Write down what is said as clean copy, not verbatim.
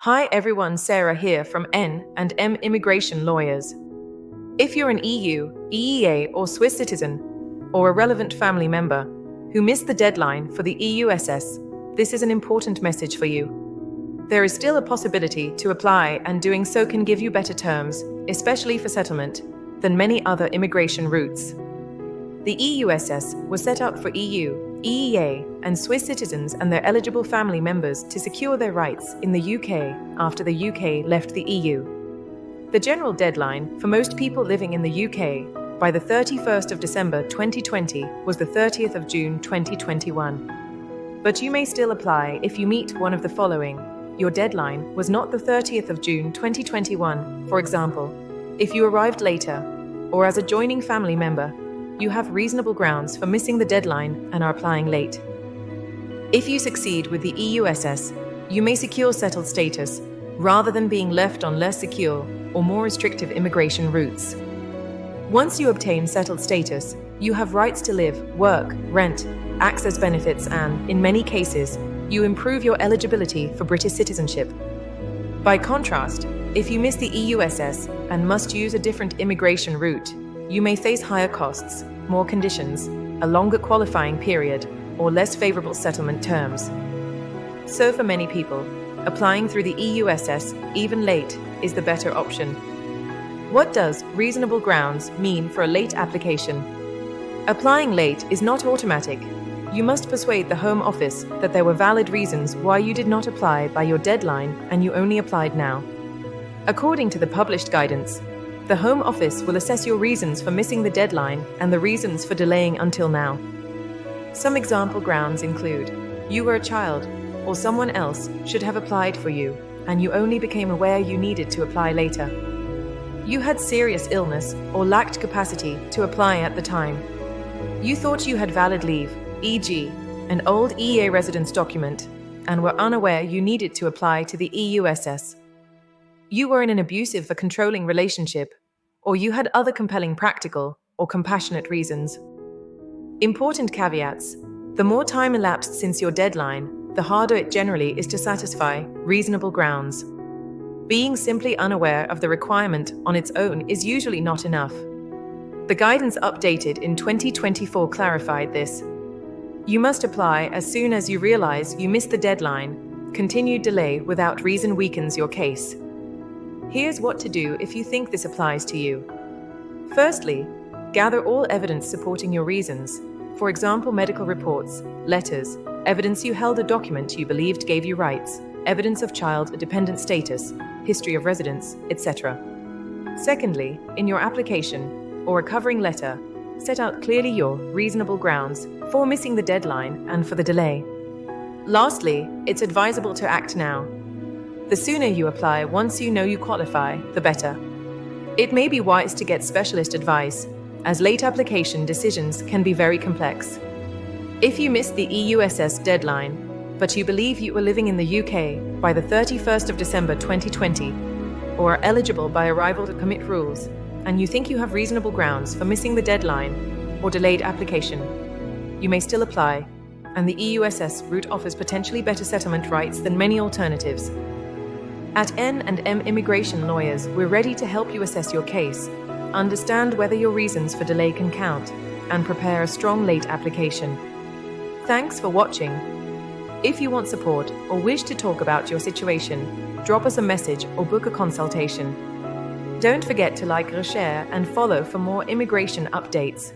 Hi everyone, Sarah here from N&M Immigration Lawyers. If you're an EU, EEA or Swiss citizen, or a relevant family member who missed the deadline for the EUSS, this is an important message for you. There is still a possibility to apply, and doing so can give you better terms, especially for settlement, than many other immigration routes. The EUSS was set up for EU, EEA, and Swiss citizens and their eligible family members to secure their rights in the UK after the UK left the EU. The general deadline for most people living in the UK by the 31st of December 2020 was the 30th of June 2021. But you may still apply if you meet one of the following. Your deadline was not the 30th of June 2021, for example, if you arrived later, or as a joining family member, you have reasonable grounds for missing the deadline and are applying late. If you succeed with the EUSS, you may secure settled status rather than being left on less secure or more restrictive immigration routes. Once you obtain settled status, you have rights to live, work, rent, access benefits, and, in many cases, you improve your eligibility for British citizenship. By contrast, if you miss the EUSS and must use a different immigration route, you may face higher costs, more conditions, a longer qualifying period, or less favorable settlement terms. So for many people, applying through the EUSS, even late, is the better option. What does reasonable grounds mean for a late application? Applying late is not automatic. You must persuade the Home Office that there were valid reasons why you did not apply by your deadline and you only applied now. According to the published guidance, the Home Office will assess your reasons for missing the deadline and the reasons for delaying until now. Some example grounds include: you were a child, or someone else should have applied for you, and you only became aware you needed to apply later. You had serious illness or lacked capacity to apply at the time. You thought you had valid leave, e.g., an old EEA residence document, and were unaware you needed to apply to the EUSS. You were in an abusive or controlling relationship, or you had other compelling practical or compassionate reasons. Important caveats: the more time elapsed since your deadline, the harder it generally is to satisfy reasonable grounds. Being simply unaware of the requirement on its own is usually not enough. The guidance updated in 2024 clarified this. You must apply as soon as you realize you missed the deadline. Continued delay without reason weakens your case. Here's what to do if you think this applies to you. Firstly, gather all evidence supporting your reasons. For example, medical reports, letters, evidence you held a document you believed gave you rights, evidence of child dependent status, history of residence, etc. Secondly, in your application or a covering letter, set out clearly your reasonable grounds for missing the deadline and for the delay. Lastly, it's advisable to act now. The sooner you apply once you know you qualify, the better. It may be wise to get specialist advice, as late application decisions can be very complex. If you missed the EUSS deadline, but you believe you were living in the UK by the 31st of December 2020, or are eligible by arrival to commit rules, and you think you have reasonable grounds for missing the deadline or delayed application, you may still apply, and the EUSS route offers potentially better settlement rights than many alternatives. At N&M Immigration Lawyers, we're ready to help you assess your case, understand whether your reasons for delay can count, and prepare a strong late application. Thanks for watching. If you want support or wish to talk about your situation, drop us a message or book a consultation. Don't forget to like, share, and follow for more immigration updates.